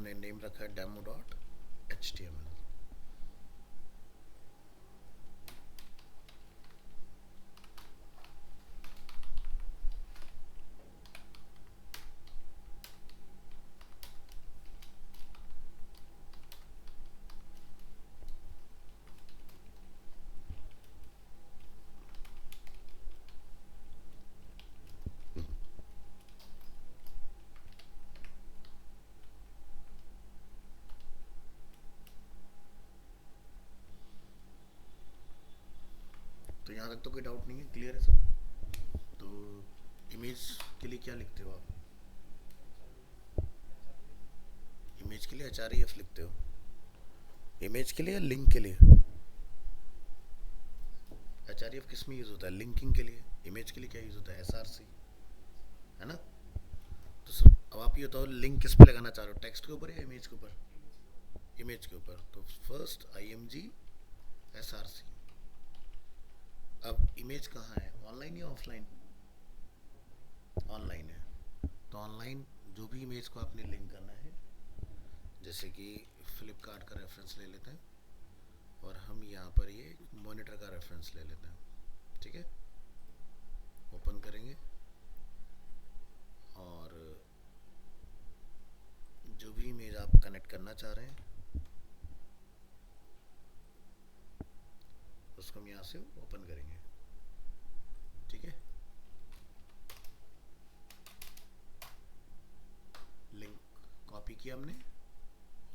हमने नेम रखा है demo dot H T M L. तो यहाँ तक तो कोई डाउट नहीं है, क्लियर है सब। तो इमेज के लिए क्या लिखते हो आप? इमेज के लिए एच आर ई एफ लिखते हो? इमेज के लिए या लिंक के लिए? एच आर ई एफ किस में यूज़ होता है? लिंकिंग के लिए। इमेज के लिए क्या यूज़ होता है? एस आर सी, है ना? तो अब आप ये बताओ, लिंक किस पे लगाना चाह रहे हो, टेक्स्ट के ऊपर या इमेज के ऊपर? इमेज के ऊपर। तो first I M G S R C. अब इमेज कहाँ है, ऑनलाइन या ऑफलाइन? ऑनलाइन है। तो ऑनलाइन जो भी इमेज को आपने लिंक करना है, जैसे कि फ्लिपकार्ट का रेफरेंस ले लेते हैं और हम यहाँ पर ये मॉनिटर का रेफरेंस ले लेते हैं, ठीक है? ओपन करेंगे और जो भी इमेज आप कनेक्ट करना चाह रहे हैं उसको हम यहाँ से ओपन करेंगे, ठीक है? लिंक कॉपी किया हमने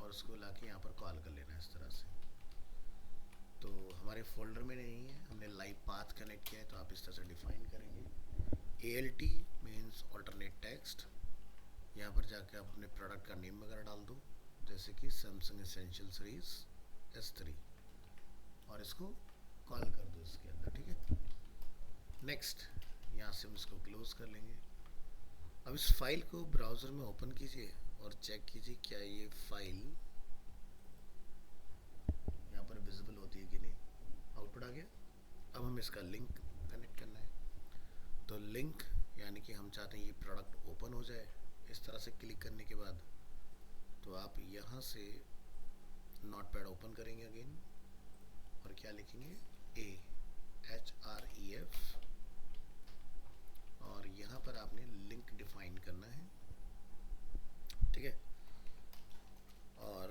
और उसको लाके यहाँ पर कॉल कर लेना है इस तरह से। तो हमारे फोल्डर में नहीं है, हमने लाइव पाथ कनेक्ट किया है, तो आप इस तरह से डिफाइन करेंगे। A L T means alternate text. यहाँ पर जाके आप अपने प्रोडक्ट का नेम वगैरह डाल दो, जैसे कि सैमसंग एसेंशियल सीरीज S3, और इसको कॉल कर दो इसके अंदर, ठीक है? नेक्स्ट, यहाँ से हम इसको क्लोज कर लेंगे। अब इस फाइल को ब्राउज़र में ओपन कीजिए और चेक कीजिए क्या ये फाइल यहाँ पर विजिबल होती है कि नहीं। आउटपुट आ गया। अब हम इसका लिंक कनेक्ट करना है। तो लिंक यानी कि हम चाहते हैं ये प्रोडक्ट ओपन हो जाए। इस तरह से क्लिक करने के बाद तो आप यहाँ से नोट पैड ओपन करेंगे अगेन और क्या लिखेंगे, AHREF, और यहाँ पर आपने लिंक डिफाइन करना है, ठीक है? और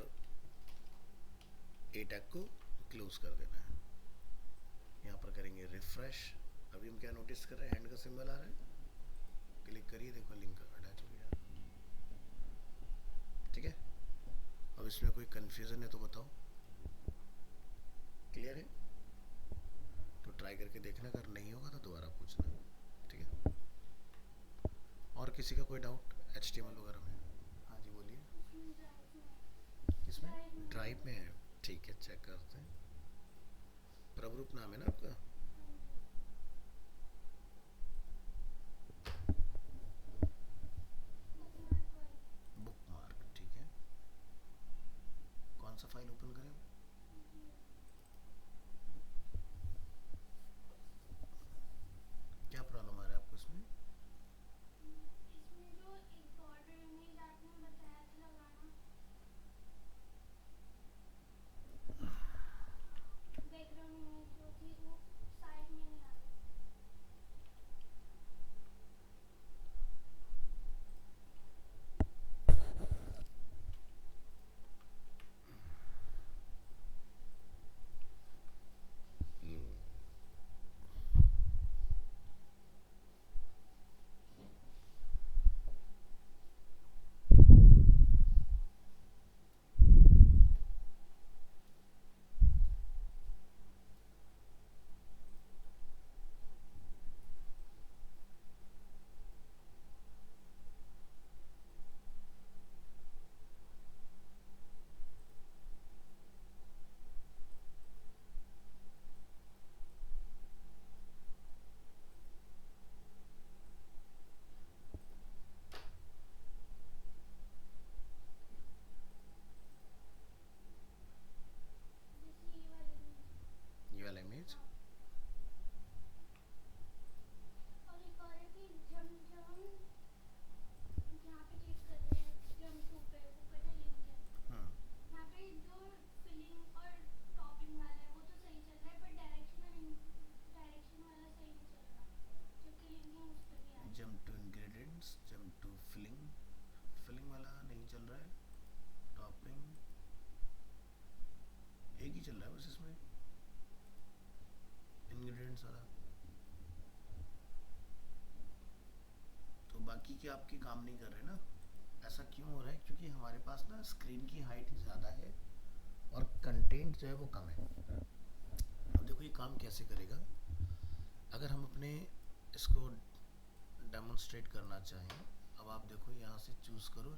ए टैग को क्लोज कर देना है। यहाँ पर करेंगे रिफ्रेश। अभी हम क्या नोटिस कर रहे हैं, हैंड का सिंबल आ रहा है, क्लिक करिए, देखो लिंक अटैच हो गया, ठीक है? अब इसमें कोई कंफ्यूजन है तो बताओ, क्लियर है? तो ट्राई करके देखना, अगर नहीं होगा तो दोबारा पूछना, ठीक है? और किसी का कोई डाउट HTML वगैरह में? हाँ जी बोलिए। किसमें? ड्राइव में है, ठीक है, चेक करते हैं। प्रभरूप नाम है ना आपका? बुकमार्क, ठीक है। कौन सा फाइल ओपन करें? क्या प्रॉब्लम आ रहा है आपको इसमें? इसमें जो एक बॉर्डर इमेज आपने बताया था लगाना, बैकग्राउंड इमेज जो थी वो कंटेंट सारा। तो बाकी के आपके काम नहीं कर रहे ना, ऐसा क्यों हो रहा है? क्योंकि हमारे पास ना स्क्रीन की हाइट ज़्यादा है और कंटेंट जो है वो कम है। अब देखो ये काम कैसे करेगा। अगर हम अपने इसको डेमोन्स्ट्रेट करना चाहें, अब आप देखो यहाँ से चूज़ करो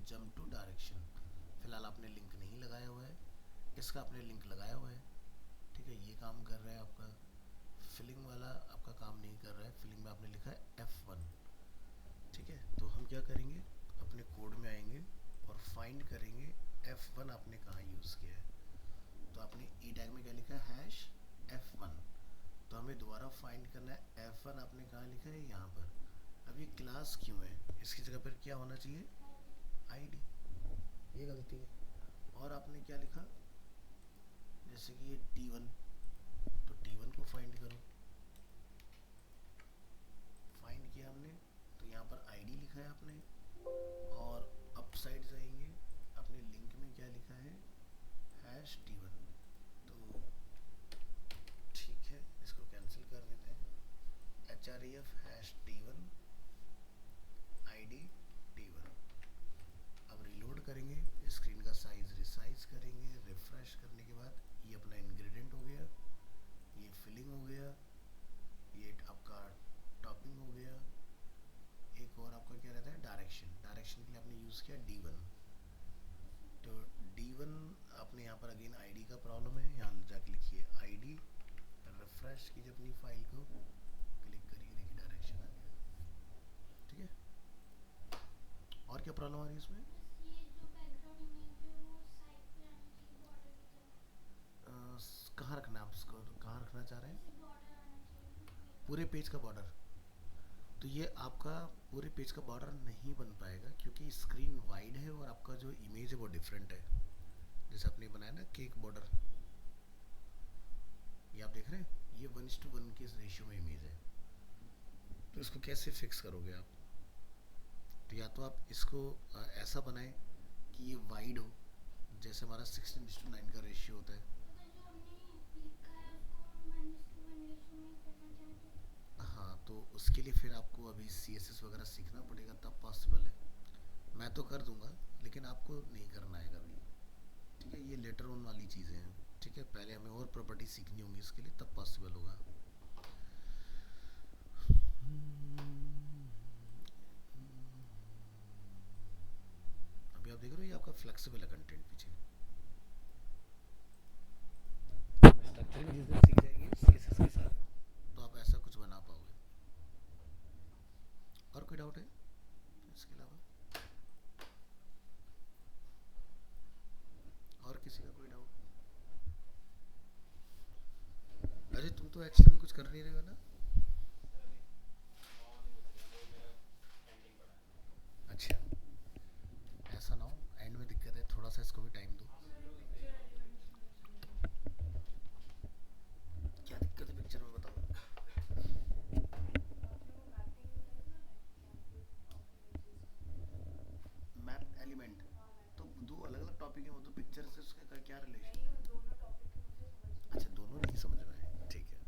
जंप टू डायरेक्शन। फ़िलहाल आपने लिंक नहीं लगाया हुआ है, इसका आपने लिंक लगाया हुआ है, ठीक है, ये काम कर रहा है आपका। फिलिंग वाला आपका काम नहीं कर रहा है, फिलिंग में आपने लिखा है F1, ठीक है। तो हम क्या करेंगे, अपने कोड में आएंगे और फाइंड करेंगे F1 आपने कहाँ यूज़ किया है। तो आपने ई टैग में क्या लिखा है, हैश F1। तो हमें दोबारा फाइंड करना है F1 आपने कहाँ लिखा है, यहाँ पर। अब ये क्लास क्यों है, इसकी जगह पर क्या होना चाहिए, आईडी, ये गलती है। और आपने क्या लिखा, जैसे कि ये T1, तो T1 को फाइंड करो। फाइंड किया हमने, तो यहाँ पर आईडी लिखा है आपने, और अप साइड जाएंगे, अपने लिंक में क्या लिखा है, हैश T1। तो ठीक है, इसको कैंसिल कर देते हैं, href hash T1 ID T1। अब रिलोड करेंगे, स्क्रीन का साइज रिसाइज करेंगे, रिफ्रेश करने के बाद ये अपना इंग्रेडिएंट हो गया, ये फिलिंग हो गया, ये आपका टॉपिंग हो गया। एक और आपका क्या रहता है, डायरेक्शन। डायरेक्शन के लिए आपने यूज़ किया D1। तो D1 आपने यहाँ पर अगेन आईडी का प्रॉब्लम है, यहाँ जाके लिखिए आईडी, रिफ्रेश कीजिए अपनी फाइल को, क्लिक करिए, देखिए डायरेक्शन आ गया, ठीक है। और क्या प्रॉब्लम आ रही है इसमें? बस ये जो बैकग्राउंड इमेज है वो साइड पे आनी चाहिए, बॉर्डर की तरफ। कहाँ रखना है आप इसको, कहाँ रखना चाह रहे हैं? ऐसे बॉर्डर आना चाहिए ना पूरे पेज का बॉर्डर। तो ये आपका पूरे पेज का बॉर्डर नहीं बन पाएगा, क्योंकि स्क्रीन वाइड है और आपका जो इमेज है वो डिफरेंट है। जैसे आपने बनाया ना केक बॉर्डर, ये आप देख रहे हैं, ये 1:1 के रेशियो में इमेज है। तो इसको कैसे फिक्स करोगे आप? तो या तो आप इसको ऐसा बनाएं कि ये वाइड हो, जैसे हमारा 16:9 का रेशियो होता है। अगर जो हमने लिखा है उसको हम 1:1 रेशियो में करना चाहें तो? हाँ, तो उसके लिए फिर आपको अभी CSS वगैरह सीखना पड़ेगा, तब पॉसिबल है। मैं तो कर दूंगा, लेकिन आपको नहीं करना है कभी, ठीक है। ये लेटर ऑन वाली चीज़ें हैं, ठीक है। पहले हमें और प्रॉपर्टी सीखनी होंगी इसके लिए, तब पॉसिबल होगा। अभी आप देख रहे हो ये आपका फ्लेक्सिबल है कंटेंट पीछे। स्ट्रक्चर की चीज़ें सीख जाएंगे CSS के साथ, तो आप ऐसा कुछ बना पाओगे। और कोई डाउट है इसके अलावा? और किसी का कोई डाउट? अरे तुम तो एक्चुअली कुछ कर नहीं रहे हो ना? अच्छा, ऐसा ना हो एंड में दिक्कत है, थोड़ा सा इसको भी टाइम दो। क्या दिक्कत है पिक्चर में, बताओ। मैप एलिमेंट तो दो अलग अलग टॉपिक है, वो तो पिक्चर से उसका क्या रिलेशन? अच्छा, दोनों नहीं समझ में आए, ठीक है।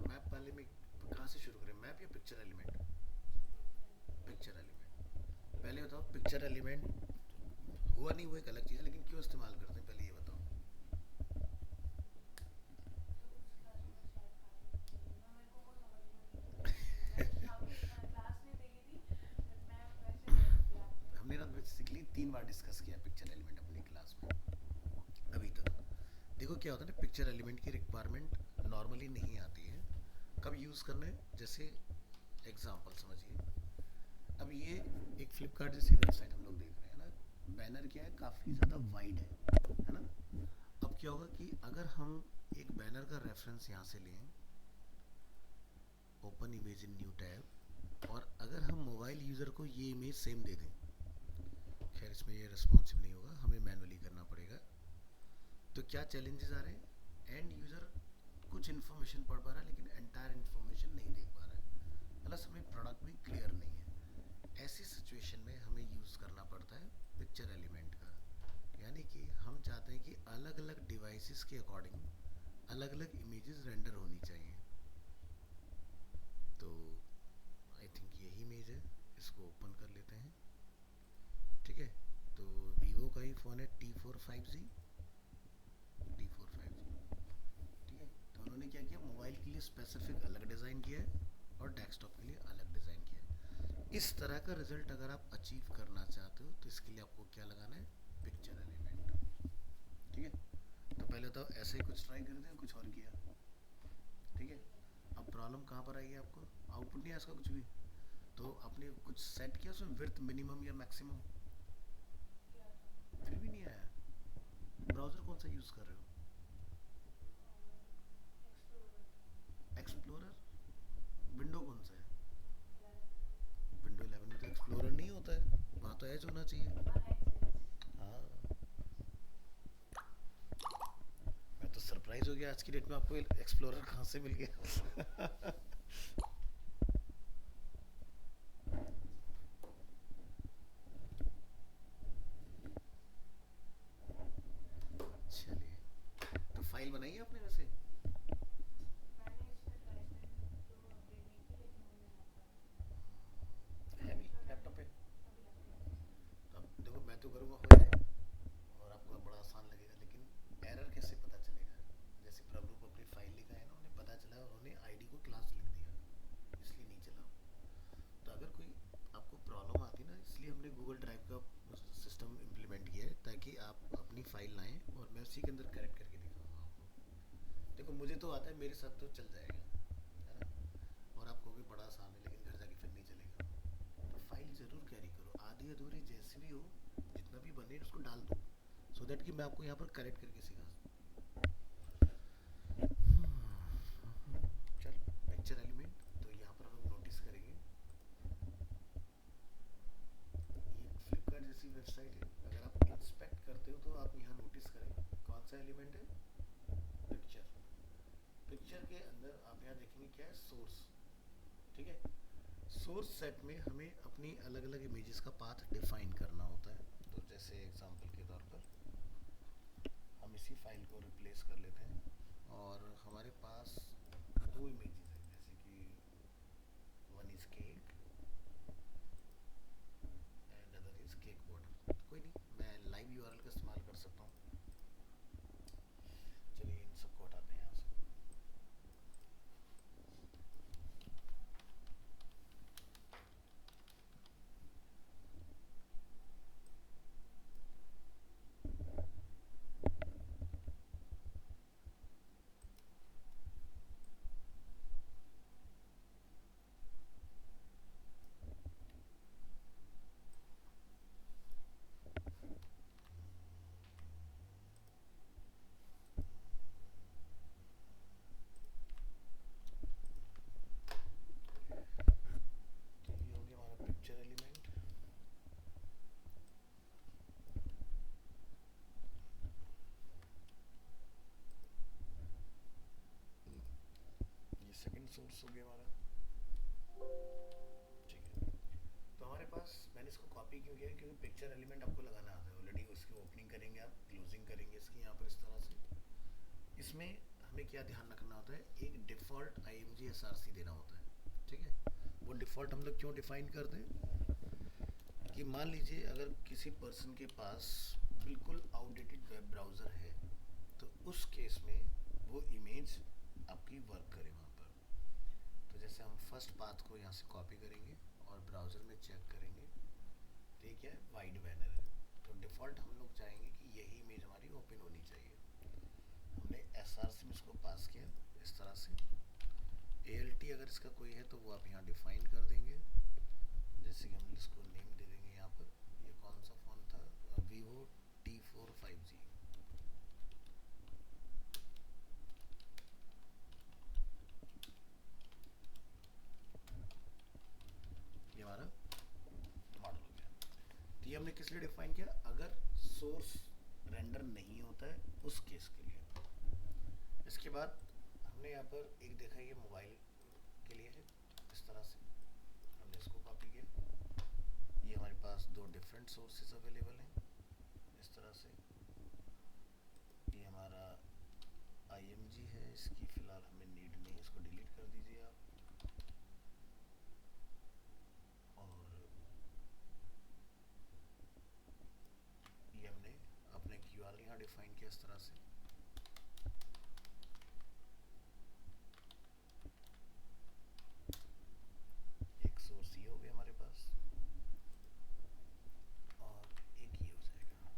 मैप वाले में कहाँ से शुरू करें, मैप या पिक्चर एलिमेंट? Picture element. पहले बताओ, पिक्चर एलिमेंट हुआ नहीं, वो एक अलग चीज़ है, लेकिन क्यों इस्तेमाल करते हैं, पहले ये बताओ। हमने ना बेसिकली 3 बार डिस्कस किया पिक्चर एलिमेंट अपनी क्लास में अभी तक। देखो क्या होता है ना, पिक्चर एलिमेंट की रिक्वायरमेंट नॉर्मली नहीं आती है। कब यूज़ करना है, जैसे एग्जांपल समझिए। अब ये एक फ्लिपकार्ट जैसी वेबसाइट हम लोग देख रहे हैं ना, बैनर क्या है, काफ़ी ज़्यादा वाइड है ना। अब क्या होगा कि अगर हम एक बैनर का रेफरेंस यहाँ से लें, open image in new tab, और अगर हम मोबाइल यूज़र को ये इमेज सेम दे दें, खैर इसमें ये रिस्पॉन्सिव नहीं होगा, हमें मैनुअली करना पड़ेगा। तो क्या चैलेंजेस आ रहे हैं, एंड यूज़र कुछ इन्फॉर्मेशन पढ़ पा रहा है लेकिन एंटायर इन्फॉर्मेशन नहीं देख पा रहा है, प्लस हमें प्रोडक्ट भी क्लियर नहीं है। ऐसी सिचुएशन में हमें यूज़ करना पड़ता है पिक्चर एलिमेंट का। यानी कि हम चाहते हैं कि अलग अलग डिवाइसेस के अकॉर्डिंग अलग अलग इमेजेस रेंडर होनी चाहिए। तो आई थिंक यही इमेज है, इसको ओपन कर लेते हैं। ठीक है, तो वीवो का ही फ़ोन है T45Z, T45Z। ठीक है, तो उन्होंने क्या किया, मोबाइल के लिए स्पेसिफिक अलग डिज़ाइन किया है और डेस्कटॉप के लिए अलग डिज़ाइन किया है। इस तरह का रिजल्ट अगर आप अचीव करना चाहते हो तो इसके लिए आपको क्या लगाना है, पिक्चर एलिमेंट। ठीक है, तो पहले तो ऐसे ही कुछ ट्राई करते हैं, कुछ और किया। ठीक है, अब प्रॉब्लम कहाँ पर आएगी, आपको आउटपुट नहीं आया इसका कुछ भी, तो आपने कुछ सेट किया उसमें विड्थ मिनिमम या मैक्सिमम, फिर भी नहीं आया। ब्राउज़र कौन सा यूज़ कर रहे हो, एक्सप्लोरर, विंडो कौन सा है, विंडो 11 में तो एक्सप्लोरर नहीं होता है, वहाँ तो एज होना चाहिए। हाँ, मैं तो सरप्राइज हो गया आज की डेट में आपको एक्सप्लोरर कहाँ से मिल गया। चलिए, तो फाइल बनाई है आपने वैसे, है भी लैपटॉप पे। तो अब देखो मैं तो करूँगा हो जाएगा और आपको बड़ा आसान लगेगा, लेकिन एरर कैसे पता चलेगा। जैसे प्रभु अपनी फाइल लिखा है ना, उन्हें पता चला उन्होंने आईडी को क्लास लिख दिया, इसलिए नहीं चला। तो अगर कोई आपको प्रॉब्लम आती ना, इसलिए हमने गूगल ड्राइव का सिस्टम इम्प्लीमेंट किया है ताकि आप अपनी फाइल लाएं और मैं उसी के अंदर करेक्ट करके दिखाऊंगा आपको। देखो मुझे तो आता है, मेरे साथ तो चल जाएगा, है ना। और आप कहोगे बड़ा आसान है, लेकिन घर जाके फिर नहीं चलेगा। तो फाइल ज़रूर कैरी करो, आधी अधूरी जैसी भी हो, जितना भी बने उसको डाल दो, सो दैट कि मैं आपको यहाँ पर करेक्ट करके सिखा। चल, पिक्चर एलिमेंट, तो यहाँ पर हम लोग नोटिस करेंगे, ये फ्लिपकार्ट जैसी वेबसाइट है, अगर आप इंस्पेक्ट करते हो तो आप यहाँ नोटिस करें कौन सा एलिमेंट है, पिक्चर। पिक्चर के अंदर आप यहाँ देखेंगे क्या है, सोर्स। ठीक है, सोर्स सेट में हमें अपनी अलग अलग इमेजेस का पाथ डिफाइन करना होता है। तो जैसे एग्जांपल के तौर पर हम इसी फाइल को रिप्लेस कर लेते हैं और हमारे पास दो इमेजेस हैं, जैसे कि one is cake and other is cake border. कोई नहीं, मैं लाइव यूआरएल का इस्तेमाल कर सकता हूँ। चलिए इन सबको हटाते हैं यहाँ से। तो ये हो गया हमारा पिक्चर एलिमेंट। ये सेकंड सोर्स हो गया हमारा। ठीक है, तो हमारे पास, मैंने इसको कॉपी क्यों किया, क्योंकि पिक्चर एलिमेंट आपको लगाना आता है ऑलरेडी। उसकी ओपनिंग करेंगे आप, क्लोजिंग करेंगे इसकी यहाँ पर इस तरह से। इसमें हमें क्या ध्यान रखना होता है, एक डिफ़ॉल्ट IMG SRC देना होता है। ठीक है, वो डिफ़ॉल्ट हम लोग क्यों डिफ़ाइन करते हैं कि मान लीजिए अगर किसी पर्सन के पास बिल्कुल आउटडेटेड वेब ब्राउज़र है, तो उस केस में वो इमेज आपकी वर्क करे वहाँ पर। तो जैसे हम फर्स्ट पाथ को यहाँ से कॉपी करेंगे और ब्राउज़र में चेक करेंगे, तो ये क्या है, वाइड बैनर है। तो डिफ़ॉल्ट हम लोग चाहेंगे कि यही इमेज हमारी ओपन होनी चाहिए। हमने SRC में इसको पास किया इस तरह से। ALT अगर इसका कोई है तो वो आप यहाँ डिफाइन कर देंगे, जैसे कि हम इसको नेम दे देंगे यहाँ पर। ये कौन सा फ़ोन था, वीवो T45Z। ये हमारा मॉडल हो गया। तो ये हमने किस लिए डिफाइन किया, अगर सोर्स रेंडर नहीं होता है उस केस के लिए। इसके बाद हमने यहाँ पर एक देखा, ये मोबाइल के लिए है इस तरह से, हमने इसको कॉपी किया। ये हमारे पास दो डिफरेंट सोर्सेज अवेलेबल हैं इस तरह से। ये हमारा IMG है, इसकी फ़िलहाल हमें नीड नहीं है, इसको डिलीट कर दीजिए आप। और ये हमने अपने URL यहाँ डिफाइन किया इस तरह से। एक सोर्स ये हो गया हमारे पास, और एक ये हो जाएगा।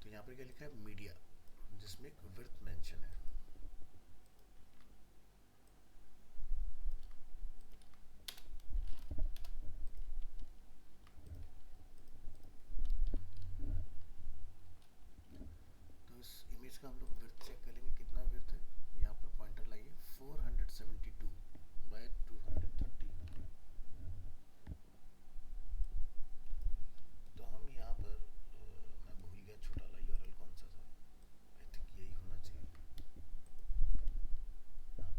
तो यहाँ पर क्या लिखा है, मीडिया, जिसमें एक विड्थ मेंशन है। तो इस इमेज का हम लोग विड्थ चेक करेंगे, कितना विड्थ है। यहाँ पर पॉइंटर लाइए, 472 बाय 230। तो हम यहाँ पर मैं भूल गया छोटा वाला यूआरएल कौन सा था, आई थिंक यही होना चाहिए। हाँ।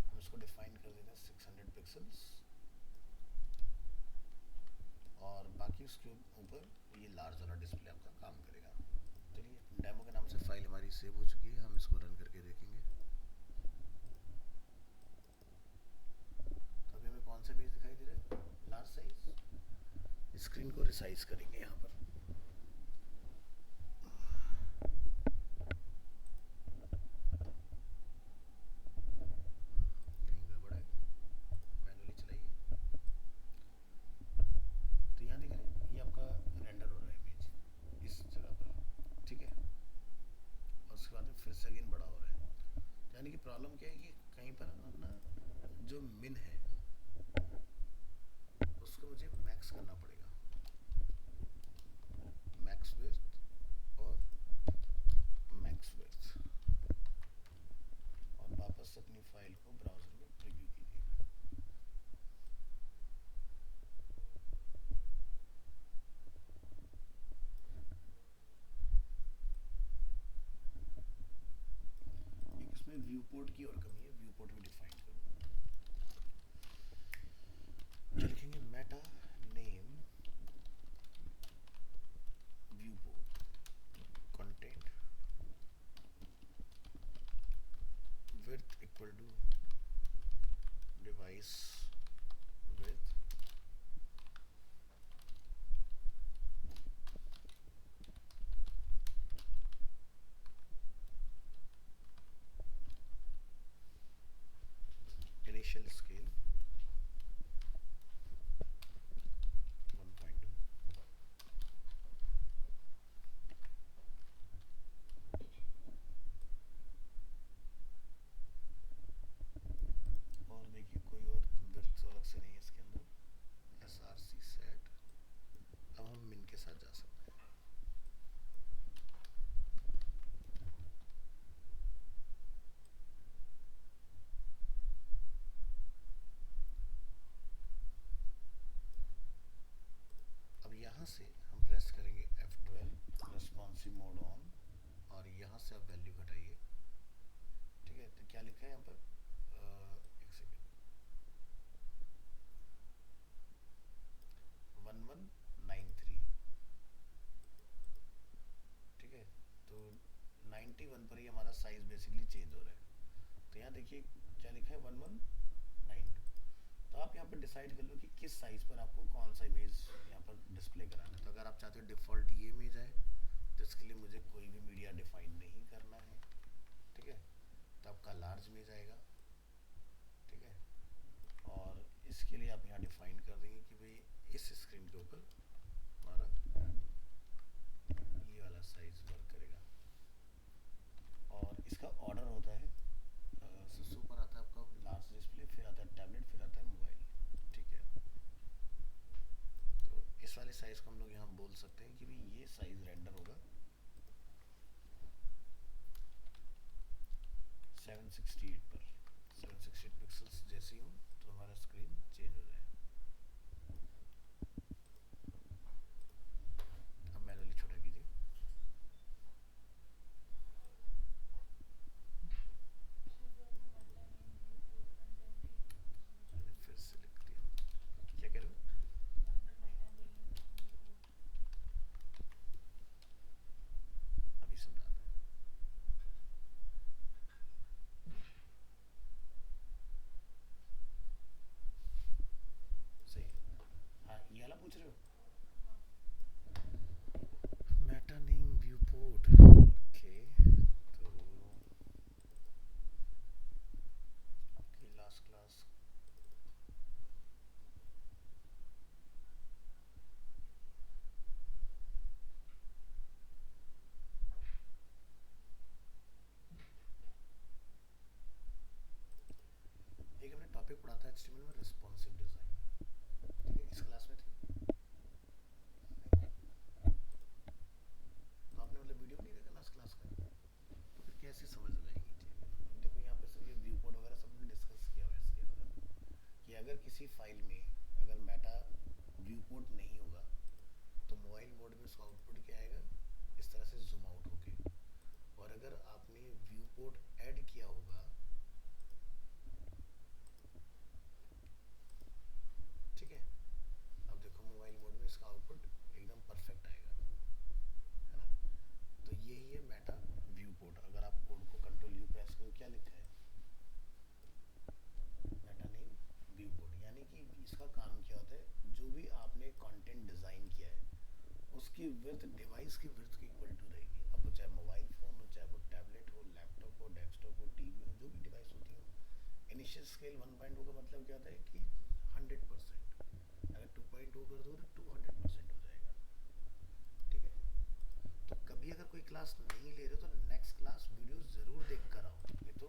हम इसको डिफाइन कर देते हैं 600 पिक्सल्स, और बाकी उसके ऊपर ये लार्ज वाला डिस्प्ले आपका काम करेगा। चलिए, डेमो के नाम से फाइल हमारी सेव हो चुकी है, हम इसको रन करके देखेंगे। तो अभी हमें कौन सा इमेज दिखाई दे रहा है, लार्ज साइज। स्क्रीन को रिसाइज करेंगे यहाँ पर। कहीं गड़बड़ है, मैनुअली चलाइए। तो यहाँ देख रहे हैं, ये आपका रेंडर हो रहा है इमेज इस जगह पर, ठीक है। और उसके बाद में फिर से अगेन बड़ा हो रहा है। यानी कि प्रॉब्लम क्या है कि कहीं पर अपना जो मिन है उसको मुझे मैक्स करना पड़ेगा, मैक्स विड्थ और मैक्स विड्थ। और वापस से अपनी फाइल को ब्राउज़र में प्रीव्यू कीजिए। एक इसमें व्यू पोर्ट की और कमी है, व्यू पोर्ट भी डिफाइन करो। लिखेंगे Meta name view port content width equal to device width initial scale 1.2। और देखिए कोई और विड्थ अलग से नहीं है इसके अंदर, SRC सेट। अब हम मिन के साथ जा सकते हैं। अब यहाँ से हम प्रेस करेंगे F12, रेस्पॉन्सिव मोड ऑन, और यहाँ से आप वैल्यू घटाइए, ठीक है। तो क्या लिखा है यहाँ पर, एक सेकेंड, 1193, ठीक है। तो 91 पर ही हमारा साइज बेसिकली चेंज हो रहा है। तो यहाँ देखिए क्या लिखा है, 1192। तो आप यहाँ पर डिसाइड कर लो कि किस साइज पर आपको कौन सा इमेज यहाँ पर डिस्प्ले कराना है। तो अगर आप चाहते हो डिफ़ॉल्ट ये इमेज आए, तो इसके लिए मुझे कोई भी मीडिया डिफाइन नहीं करना है, ठीक है। तो आपका लार्ज इमेज आएगा, ठीक है। और इसके लिए आप यहाँ डिफाइन कर देंगे कि भाई इस स्क्रीन के ऊपर हमारा ये वाला साइज वर्क करेगा। और इसका ऑर्डर होता है, सबसे ऊपर आता है आपका लार्ज डिस्प्ले, फिर आता है टैबलेट, फिर आता है मोबाइल, ठीक है। तो इस वाले साइज को हम लोग यहाँ बोल सकते हैं कि भाई ये साइज रेंडर होगा 768 पर। 768 पिक्सल्स जैसे ही हो तो हमारा स्क्रीन चेंज हो जाए। अब मैनुअली छोटा कीजिए। HTML में रिस्पॉन्सिव डिज़ाइन, ठीक है, इस क्लास में थी तो आपने मतलब वीडियो नहीं देखा लास्ट क्लास का, तो फिर कैसे समझ में आएगी चीज़ें। देखो यहाँ पे सब ये व्यू कोड वगैरह सब डिस्कस किया हुआ है इसके अंदर कि अगर किसी फाइल में अगर मेटा व्यू कोड नहीं होगा तो मोबाइल मोड में उसका आउटपुट क्या आएगा, इस तरह से जूम आउट होके, और अगर आपने व्यू कोड ऐड किया होगा, ठीक है, अब देखो मोबाइल मोड में इसका आउटपुट एकदम परफेक्ट आएगा, है ना। तो यही है मेटा व्यू कोड। अगर आप कोड को कंट्रोल यू प्रेस करो, क्या लिखा है, मेटा नेम व्यू कोड, यानी कि इसका काम क्या होता है, जो भी आपने कंटेंट डिजाइन किया है उसकी विड्थ डिवाइस की विड्थ के इक्वल टू रहेगी। अब वो चाहे मोबाइल फ़ोन हो, चाहे वो टैबलेट हो, लैपटॉप हो, डेस्कटॉप हो, टीवी हो, जो भी डिवाइस होती हो। इनिशियल स्केल 1.0 का मतलब क्या होता है कि 100%, अगर 2.0 कर दो तो 200% हो जाएगा, ठीक है। तो कभी अगर कोई क्लास नहीं ले रहे हो तो नेक्स्ट क्लास वीडियो ज़रूर देख कर आओ, नहीं तो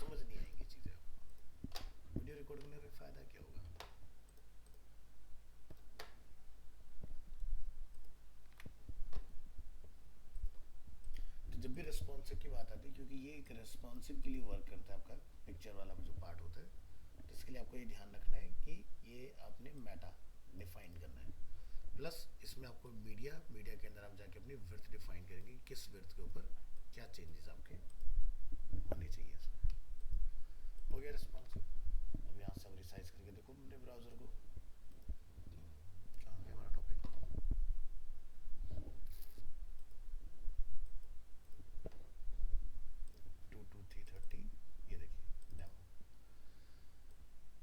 समझ नहीं आएंगी चीज़ें आपको। वीडियो रिकॉर्ड करने का फ़ायदा क्या होगा, जब भी रिस्पॉन्सिव की बात आती है, क्योंकि ये एक रिस्पॉन्सिव के लिए वर्क करता है, आपका पिक्चर वाला जो पार्ट होता है, तो इसके लिए आपको ये ध्यान रखना है कि ये आपने मेटा डिफाइन करना है। प्लस इसमें आपको मीडिया के अंदर आप जाके अपनी विड्थ डिफाइन करेंगे, किस विड्थ के ऊपर क्या चेंजेस आपके होने चाहिए इसमें। हो गया रिस्पॉन्सिव। अब यहाँ से हम रिसाइज करके देखो अपने ब्राउज़र को, कहाँ गया हमारा टॉपिक, 22330, ये देखिए डेमो,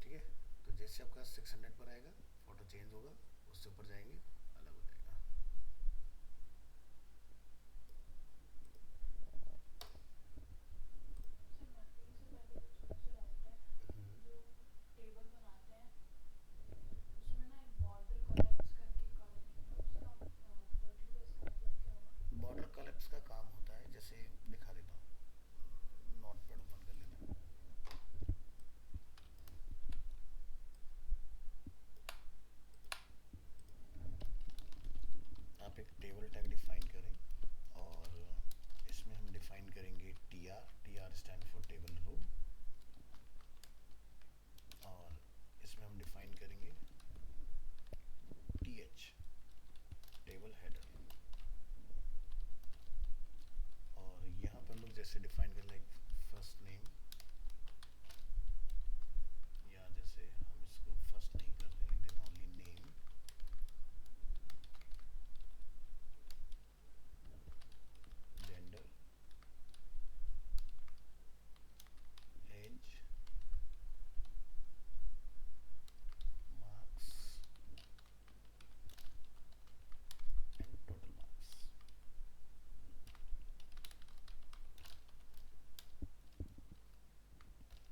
ठीक है। तो जैसे आपका 600 पर आएगा फोटो चेंज होगा, उससे ऊपर जाएंगे अलग हो जाएगा। सर मैपिंग से पहले कुछ मुझे डाउट है, जो टेबल बनाते हैं उसमें ना एक बॉर्डर कलेक्ट्स करके कॉलम है, उसका पर्टिकुलर इसका मतलब क्या होगा। बॉर्डर कलेप्स का काम होता है, जैसे दिखा देता हूँ, नोट पैड ओपन कर लेते हैं। आप एक टेबल टैग डिफाइन करें और इसमें हम डिफाइन करेंगे T R stand for table row, और इसमें हम डिफाइन करेंगे टी टेबल हेडर, और यहाँ पर हम लोग जैसे डिफाइन कर लेंगे फर्स्ट नेम, या जैसे हम इसको फर्स्ट नहीं करते, लिख देते only name, gender, age, marks and total marks.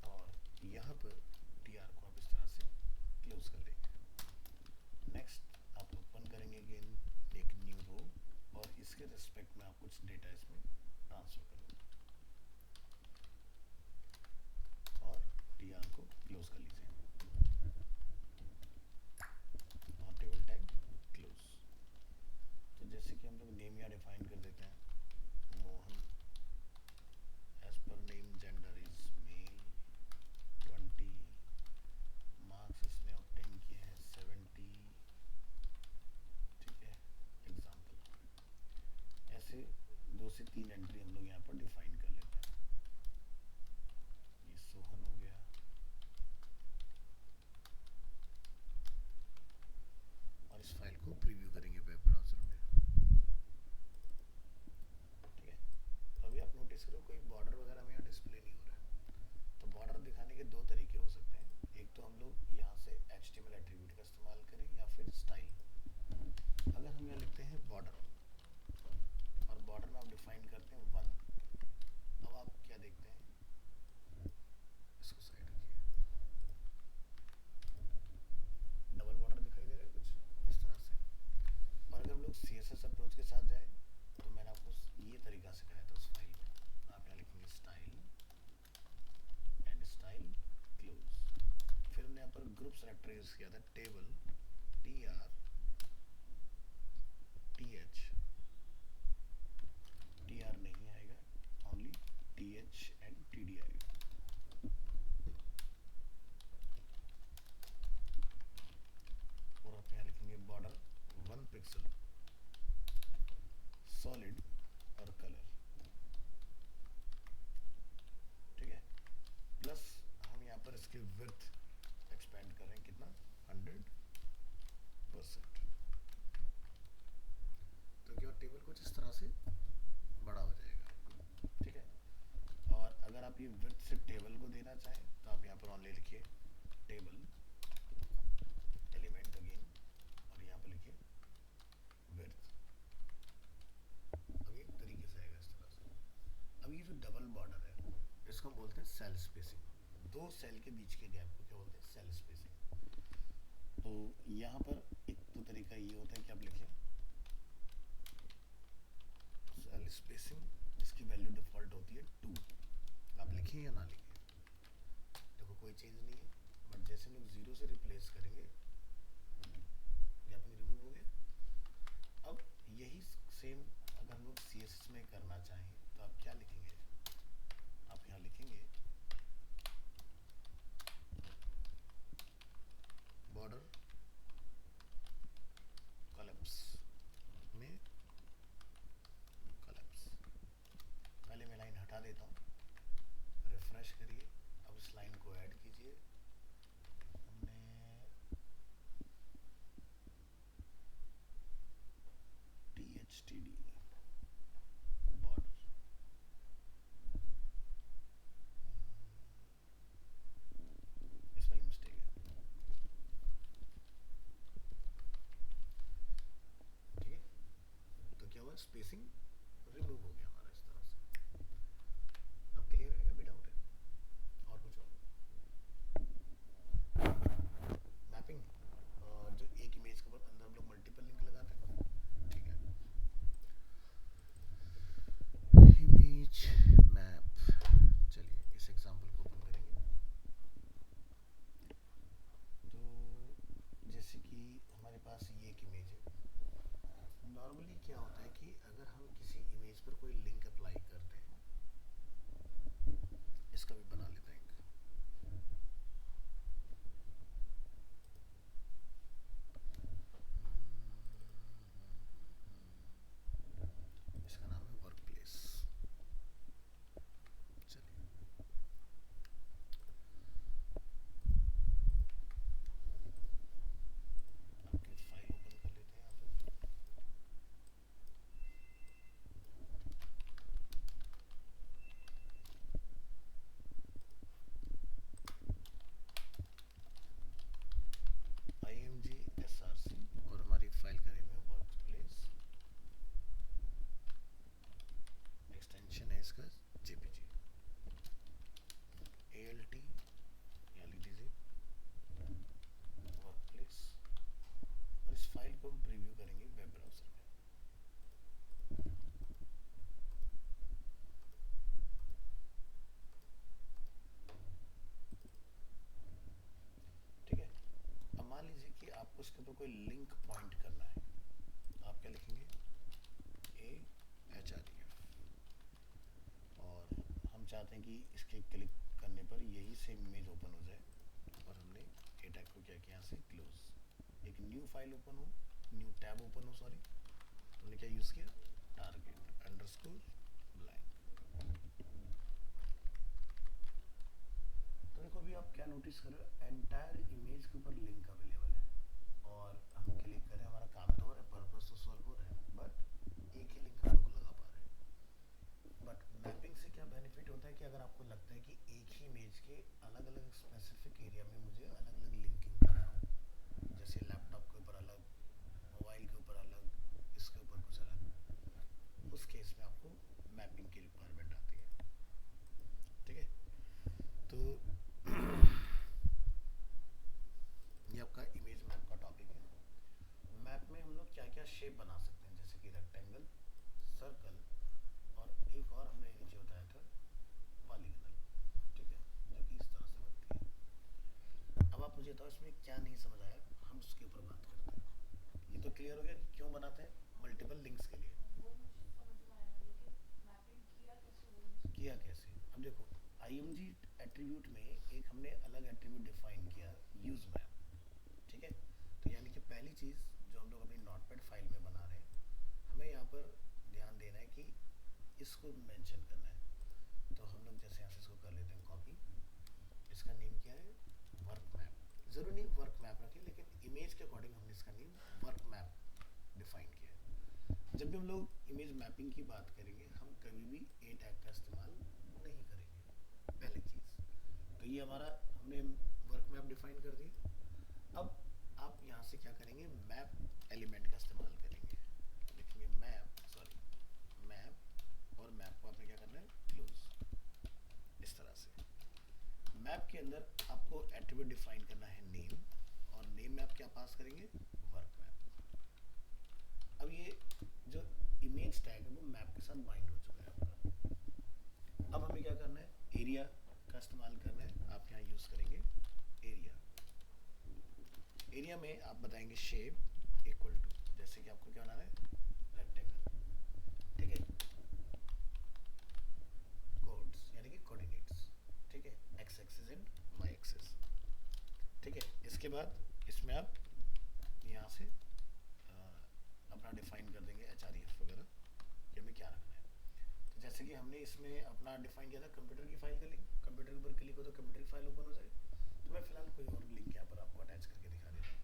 और यहाँ पर टी आर को आप इस तरह से क्लोज कर लेंगे। नेक्स्ट आप ओपन करेंगे अगेन एक न्यू रो, और इसके रिस्पेक्ट में आप कुछ डेटा इसमें ट्रांसफर करोगे, और टी आर को क्लोज कर लीजिए, और टेबल टैग क्लोज। तो जैसे कि हम लोग नेम यहाँ डिफाइन कर देते हैं, मोहन, एज पर name gender is male, 20, marks इसने ऑब्टेन किए हैं 70, ठीक है, एग्जाम्पल। ऐसे 2 से 3 एंट्री हम लोग यहाँ पर डिफाइन कर लेते हैं। ये सोहन हो गया, और इस फाइल को प्रीव्यू करेंगे वेब ब्राउज़र में, ठीक है। तो अभी आप नोटिस करो कोई बॉर्डर वगैरह में यहाँ डिस्प्ले नहीं हो रहा है। तो बॉर्डर दिखाने के 2 तरीके हो सकते हैं, एक तो हम लोग यहाँ से HTML एट्रीब्यूट का इस्तेमाल करें, या फिर स्टाइल। अगर हम यहाँ लिखते हैं बॉर्डर, और बॉर्डर में आप डिफाइन करते हैं 1, अब आप क्या देखते हैं, इसको साइड रखिए, डबल बॉर्डर दिखाई दे रहा है कुछ इस तरह से। और अगर हम लोग CSS अप्रोच के साथ जाए, तो मैंने आपको ये तरीका सिखाया था उस फाइल में, आप यहाँ लिखेंगे स्टाइल एंड स्टाइल क्लोज, फिर सेलेक्टर यूज किया था, टेबल TR TH, TR नहीं आएगा, ओनली TH एंड TD आएगा। और आप यहाँ लिखेंगे बॉर्डर 1 पिक्सल, सॉलिड और कलर, ठीक है। प्लस हम यहाँ पर इसके विड्थ एक्सपेंड कर रहे हैं, कितना, 100%। तो क्या टेबल कुछ इस तरह से बड़ा हो जाएगा, ठीक है। और अगर आप ये विड्थ से टेबल को देना चाहें तो आप यहाँ पर ऑनली लिखिए टेबल एलिमेंट अगेन, और यहाँ पर लिखिए विड्थ। अब ये तरीके से आएगा इस तरह से। अब ये जो डबल बॉर्डर है इसको हम बोलते हैं सेल स्पेसिंग। दो सेल के बीच के गैप को क्या बोलते हैं, सेल स्पेसिंग। तो यहाँ पर एक तो तरीका ये होता है कि आप लिखें सेल स्पेसिंग, इसकी वैल्यू डिफॉल्ट होती है 2। आप लिखें या ना लिखें, देखो कोई चेंज नहीं है, बट जैसे हम लोग 0 से रिप्लेस करेंगे गैपिंग रिमूव हो गया। अब यही सेम अगर हम लोग CSS में करना चाहें तो आप क्या लिखेंगे, आप यहाँ लिखेंगे बॉर्डर कॉलम्स में कॉलम्स। पहले मैं लाइन हटा देता हूँ, रिफ्रेश करिए, अब इस लाइन को ऐड कीजिए। हमने THTD बॉर्डर, स्पेलिंग मिस्टेक है, ठीक है। तो क्या हुआ, स्पेसिंग रिमूव हो गया हमारा इस तरह से। अब क्लियर है, अभी डाउट है और कुछ और? मैपिंग, जो एक इमेज के ऊपर अंदर हम लोग मल्टीपल लिंक लगाते हैं, ठीक है। इमेज मैप, चलिए इस एग्जांपल को ओपन करेंगे। तो जैसे कि हमारे पास ये एक इमेज है। नॉर्मली क्या होता है कि अगर हम किसी इमेज पर कोई लिंक अप्लाई करते हैं, इसका भी बना लेते हैं इसका नाम है वर्क प्लेस। चलिए आपकी फाइल ओपन कर लेते हैं यहाँ पर। IMG SRC और हमारी फाइल का नेम है वर्क प्लेस, एक्सटेंशन है इसका JPG, ALT यहाँ लिख दीजिए वर्क प्लेस। और इस फाइल को हम प्रीव्यू करेंगे वेब ब्राउजर में। ठीक है। अब मान लीजिए कि आपको इसके ऊपर कोई लिंक पॉइंट करना है, आप क्या लिखेंगे, AHREF, और हम चाहते हैं कि इसके क्लिक करने पर यही सेम इमेज ओपन हो जाए, और हमने ए टैग को क्या किया, यहाँ से क्लोज, एक न्यू फाइल ओपन हो, न्यू टैब ओपन हो, सॉरी, हमने क्या यूज़ किया, टारगेट अंडरस्कोर ब्लैंक। तो देखो अभी आप क्या नोटिस कर रहे हो, एंटायर इमेज के ऊपर लिंक अवेलेबल है, और हम क्लिक करें, हमारा काम तो हो रहा है, पर्पस तो सॉल्व हो रहा है, बट एक ही लिंक हम लोग लगा पा रहे हैं। बट मैपिंग से क्या बेनिफिट होता है कि अगर आपको लगता है कि एक ही इमेज के अलग अलग स्पेसिफिक एरिया में मुझे अलग अलग लिंकिंग करना हो, जैसे लैपटॉप के ऊपर अलग, मोबाइल के ऊपर अलग, इसके ऊपर कुछ अलग, उस केस में आपको मैपिंग की रिक्वायरमेंट आती है, ठीक है। तो ये आपका इमेज मैप का टॉपिक है। मैप में हम लोग क्या क्या शेप बना सकते हैं, जैसे कि रेक्टेंगल, सर्कल, और एक और हमने नीचे बताया था पॉलीगोनल, ठीक है, जो कि इस तरह से बनती है। अब आप मुझे बताओ इसमें क्या नहीं समझ आया, हम उसके ऊपर बात करते हैं। ये तो क्लियर हो गया कि क्यों बनाते हैं, मल्टीपल लिंक्स के लिए। वो मुझे समझ में आया, लेकिन मैपिंग किया कैसे वो नहीं समझ किया में कैसे, अब देखो आईएमजी एट्रीब्यूट में एक हमने अलग एट्रीब्यूट डिफाइन किया, यूज मैप। ठीक है, तो यानी कि पहली चीज़ जो हम लोग अपनी नोटपैड फाइल में बना रहे हैं, हमें यहाँ पर ध्यान देना है कि इसको मेंशन करना है। तो हम लोग जैसे यहाँ से इसको कर लेते हैं कॉपी, इसका नेम क्या है, वर्क मैप। ज़रूरी नहीं वर्क मैप रखें, लेकिन इमेज के अकॉर्डिंग हमने इसका नेम वर्क मैप डिफाइन किया है। जब भी हम लोग इमेज मैपिंग की बात करेंगे, हम कभी भी ए टैग का इस्तेमाल नहीं करेंगे, पहली चीज़। तो ये हमारा हमने वर्क मैप डिफाइन कर दिया। अब आप यहाँ से क्या करेंगे, मैप एलिमेंट का इस्तेमाल करेंगे, लिखेंगे मैप, सॉरी मैप, और मैप को आपने क्या करना है, क्लोज। इस तरह से मैप के अंदर आपको एट्रीब्यूट डिफाइन करना है नेम, और नेम में आप क्या पास करेंगे, वर्क मैप। अब ये जो इमेज टैग है वो मैप के साथ बाइंड हो चुका है आपका। अब हमें क्या करना है, एरिया का इस्तेमाल करना है। आप यहाँ यूज करेंगे एरिया। एरिया में आप बताएंगे शेप इक्वल टू, जैसे कि आपको क्या बनाना है, रेक्टेंगल। ठीक है, कोड्स यानी कि कोऑर्डिनेट्स। ठीक है, X axis and Y axis. ठीक है, इसके बाद इसमें आप यहाँ से अपना डिफाइन कर देंगे HREF वगैरह कि हमें क्या रखना है। तो जैसे कि हमने इसमें अपना डिफाइन किया था कंप्यूटर की फाइल का लिंक, कंप्यूटर के ऊपर क्लिक हो तो कंप्यूटर की फाइल ओपन हो जाए। तो मैं फिलहाल कोई और लिंक यहाँ पर आपको अटैच करके दिखा देता हूँ।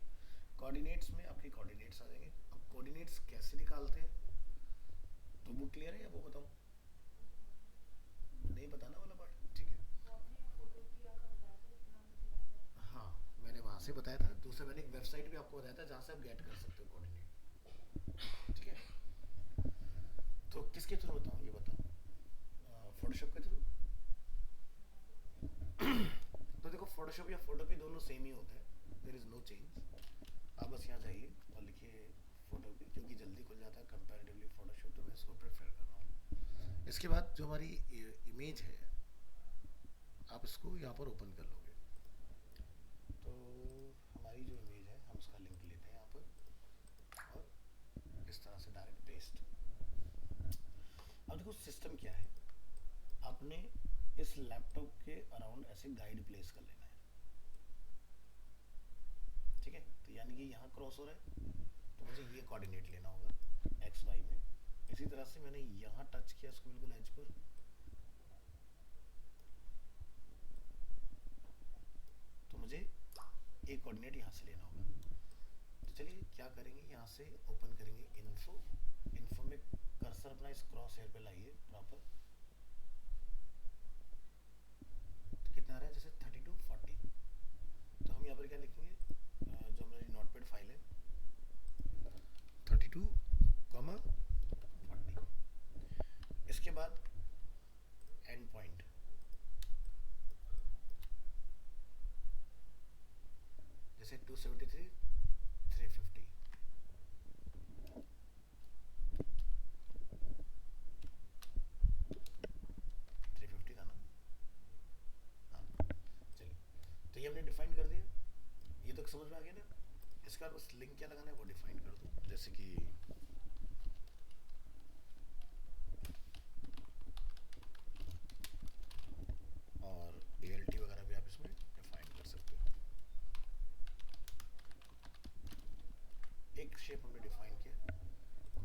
कोऑर्डिनेट्स में आपके कोऑर्डिनेट्स आ जाएंगे। अब कोऑर्डिनेट्स कैसे निकालते हैं, तो वो क्लियर है या वो बताऊँ, नहीं बताना वाला पार्ट, ठीक है। वो आपने फोटोपिया का बताया था, इतना मुझे याद है। हाँ, मैंने वहाँ से बताया था। दूसरा मैंने एक वेबसाइट भी आपको बताया था जहाँ से आप गेट कर सकते हो कोऑर्डिनेट। ठीक है, तो किसके थ्रू बताऊँ ये बताओ, फोटोशॉप के थ्रू। तो देखो फोटोशॉप या फोटोपी दोनों सेम ही होते हैं, देयर इज़ नो चेंज। आप बस यहाँ जाइए और लिखिए फोटोपी, क्योंकि जल्दी खुल जाता है कंपैरेटिवली फोटोशॉप, तो मैं इसको प्रेफर कर रहा हूँ। इसके बाद जो हमारी इमेज है, आप इसको यहाँ पर ओपन कर लोगे। तो हमारी जो इमेज है, हम उसका लिंक लेते हैं यहाँ पर, और इस तरह से डायरेक्ट पेस्ट। अब देखो सिस्टम क्या है, आपने इस लैपटॉप के अराउंड ऐसे गाइड प्लेस कर लेना है। ठीक है, तो यानी कि यहाँ क्रॉस हो रहा है, तो मुझे ये कोऑर्डिनेट लेना होगा एक्स वाई में। इसी तरह से मैंने यहाँ टच किया इसको बिल्कुल एज पर, तो मुझे एक कोऑर्डिनेट यहाँ से लेना होगा। तो चलिए क्या करेंगे, यहाँ से ओपन करेंगे इन्फो। इन्फो में कर्सर अपना इस क्रॉस हेयर पे लाइए प्रॉपर। तो कितना आ रहा है, जैसे 32 40। तो हम यहाँ पर क्या लिखेंगे, जो हमारी नोटपैड फाइल है 32, 40। इसके बाद एंड पॉइंट, जैसे 273 350। था ना, हाँ चलिए। तो ये हमने डिफाइन कर दिया, ये तो समझ में आ गया ना। इसका बस लिंक क्या लगाना है वो डिफाइन कर दो, जैसे कि और ALT वगैरह भी आप इसमें डिफाइन कर सकते हो। एक शेप हमने डिफाइन किया।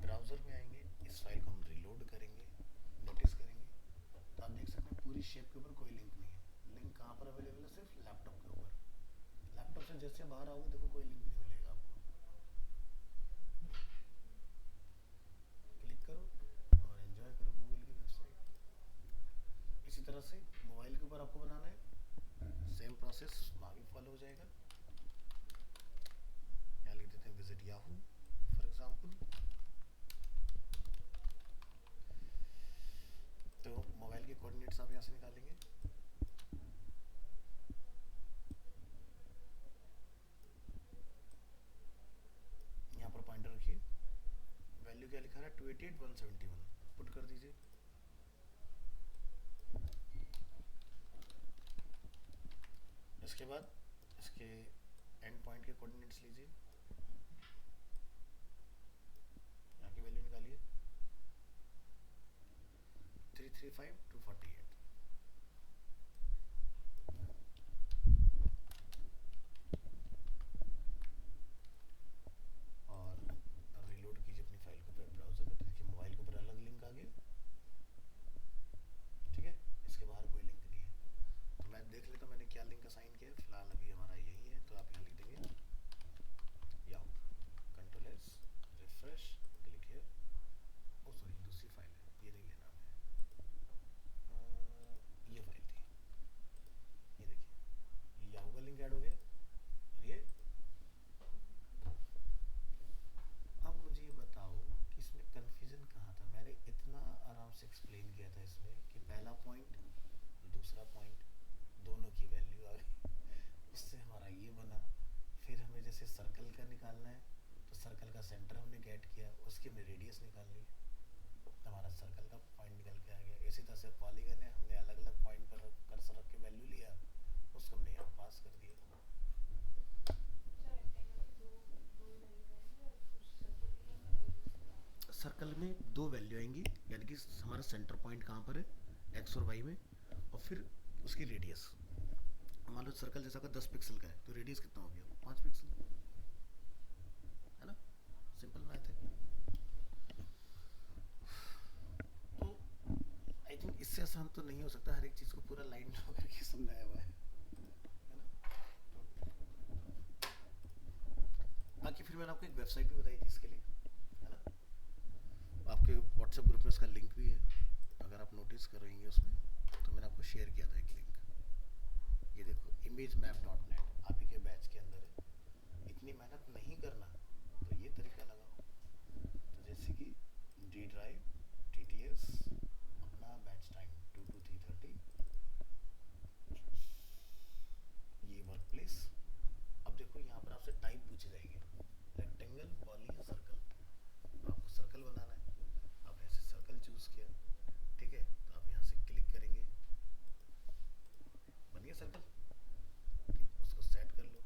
ब्राउज़र में आएंगे, इस फाइल को हम रीलोड करेंगे, नोटिस करेंगे तो आप देख सकते हैं पूरी शेप के ऊपर कोई लिंक नहीं है। लिंक कहाँ पर अवेलेबल है, सिर्फ लैपटॉप के ऊपर। लैपटॉप से जैसे बाहर आओगे देखो कोई लिंक नहीं मिलेगा आपको। क्लिक करो और एंजॉय करो गूगल की वेबसाइट। इसी तरह से मोबाइल के ऊपर आपको बनाना है, सेम प्रोसेस वहाँ भी फॉलो हो जाएगा। यहाँ लिख देते हैं विजिट याहू फॉर एग्जाम्पल। तो मोबाइल के कोऑर्डिनेट्स आप यहाँ से निकालेंगे। यहाँ पर पॉइंटर रखिए, वैल्यू क्या लिखा है 288 171, पुट कर दीजिए। इसके बाद इसके एंड पॉइंट के कोऑर्डिनेट्स लीजिए, यहाँ की वैल्यू निकालिए 335 248। और रीलोड कीजिए अपनी फाइल को वेब ब्राउजर में, तो देखिए मोबाइल के ऊपर अलग लिंक आ गया, ठीक है, इसके बाहर कोई लिंक नहीं है। तो मैं देख लेता हूँ मैंने क्या लिंक असाइन किया है, फिलहाल अभी हमारा यही है, तो आप यहाँ लिख देंगे Yahoo, control S, refresh, click here. Oh sorry, दूसरी फाइल है, ये नहीं लेना हमें, ये फाइल थी, ये देखिए, ये याहू का लिंक ऐड हो गया। और ये अब मुझे ये बताओ कि इसमें कन्फ्यूजन कहाँ था। मैंने इतना आराम से एक्सप्लेन किया था इसमें कि पहला पॉइंट, दूसरा पॉइंट, दोनों की वैल्यू आ गई, उससे हमारा ये बना। फिर हमें जैसे सर्कल का निकालना है, तो सर्कल का सेंटर हमने गेट किया, उसकी हमने रेडियस निकालनी, तो हमारा सर्कल का पॉइंट निकल के आ गया। इसी तरह से पॉलीगन है, हमने अलग अलग पॉइंट पर कर्सर रख के वैल्यू लिया, उसको हमने यहाँ पास कर दिया। सर्कल में दो वैल्यू आएंगी, यानी कि हमारा सेंटर पॉइंट कहाँ पर है, एक्स और वाई में, और फिर उसकी रेडियस। मान लो सर्कल जैसा का 10 पिक्सल का है, तो रेडियस कितना हो गया, 5 पिक्सल, है ना, सिंपल मैथ है। तो आई थिंक इससे आसान तो नहीं हो सकता, हर एक चीज़ को पूरा लाइन ड्रॉ करके समझाया हुआ है ना। बाकी फिर मैंने आपको एक वेबसाइट भी बताई थी इसके लिए, है ना, आपके व्हाट्सएप ग्रुप में उसका लिंक भी है, अगर आप नोटिस करेंगे उसमें, तो मैंने आपको शेयर किया था एक लिंक, ये देखो imagemap.net, आप ही के बैच के अंदर है। इतनी मेहनत नहीं करना तो ये तरीका लगाओ, तो जैसे कि डी ड्राइव, TTS, अपना बैच टाइम 2 to 3:30, ये वर्क प्लेस। अब देखो यहाँ पर आपसे टाइप पूछे जाएंगे, रेक्टेंगल, पॉली या सर्कल। आपको सर्कल बनाना है, आपने ऐसे सर्कल चूज किया, ठीक है, तो आप यहाँ से क्लिक करेंगे, बन गया सर्कल, उसको सेट कर लो,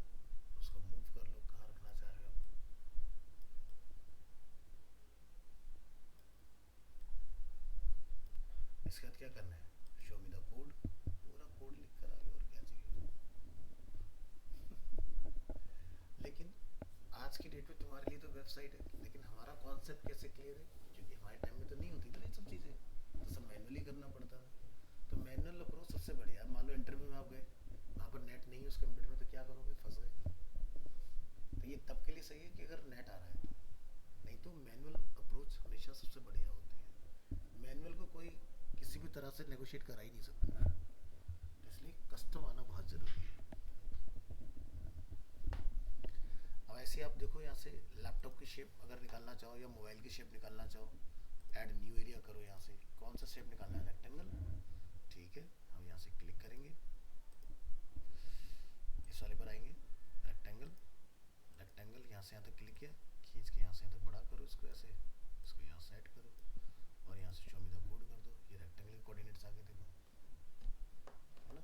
उसको मूव कर लो, कहाँ रखना चाह रहे हो आप। इसके बाद क्या करना है, शो मी द कोड, पूरा कोड लिख कर आगे, और क्या चाहिए। लेकिन आज की डेट में तुम्हारे लिए तो वेबसाइट है, लेकिन हमारा कॉन्सेप्ट कैसे क्लियर है, क्योंकि हमारे टाइम में तो नहीं होती थी ना ये सब चीज़ें, तो सब मैनुअली करना पड़ता था। तो मैनुअल अप्रोच सबसे बढ़िया। मान लो इंटरव्यू में आप गए, वहाँ पर नेट नहीं है उस कंप्यूटर में, तो क्या करोगे, फंस गए। तो ये तब के लिए सही है कि अगर नेट आ रहा है तो, नहीं तो मैनुअल अप्रोच हमेशा सबसे बढ़िया होती है। मैनुअल को कोई किसी भी तरह से नेगोशिएट करा ही नहीं सकता, तो इसलिए कस्टम आना बहुत ज़रूरी है। अब ऐसे आप देखो, यहाँ से लैपटॉप की शेप अगर निकालना चाहो या मोबाइल की शेप निकालना चाहो, ऐड न्यू एरिया करो, यहाँ से कौन सा शेप निकालना है, रेक्टेंगल, ठीक है, हम यहाँ से क्लिक करेंगे, इस वाले पर आएंगे, रेक्टेंगल, रेक्टेंगल यहाँ से यहाँ तक क्लिक किया, खींच के यहाँ से यहाँ तक बड़ा करो इसको, ऐसे इसको यहाँ सेट करो, और यहाँ से शो मी द कोड कर दो, ये रेक्टेंगल के कोऑर्डिनेट्स आ गए, देखो, है ना।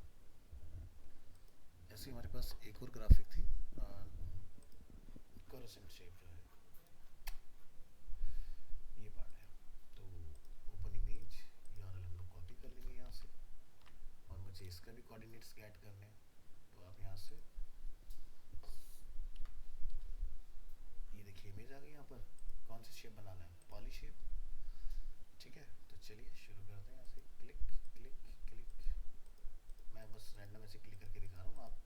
ऐसे हमारे पास एक और ग्राफिक थी, कोरोसेंट शेप जो है, ये पार्ट है, तो ओपन इमेज यूआरएल हम लोग कॉपी कर लेंगे यहाँ से, और मुझे इसका भी कोऑर्डिनेट्स गेट करने हैं, तो आप यहाँ से ये देखिए इमेज आ गई, यहाँ पर कौन सी शेप बनाना है, पॉली शेप, ठीक है। तो चलिए शुरू करते हैं, यहाँ से क्लिक क्लिक क्लिक, मैं बस रैंडम ऐसे क्लिक करके दिखा रहा हूँ, आप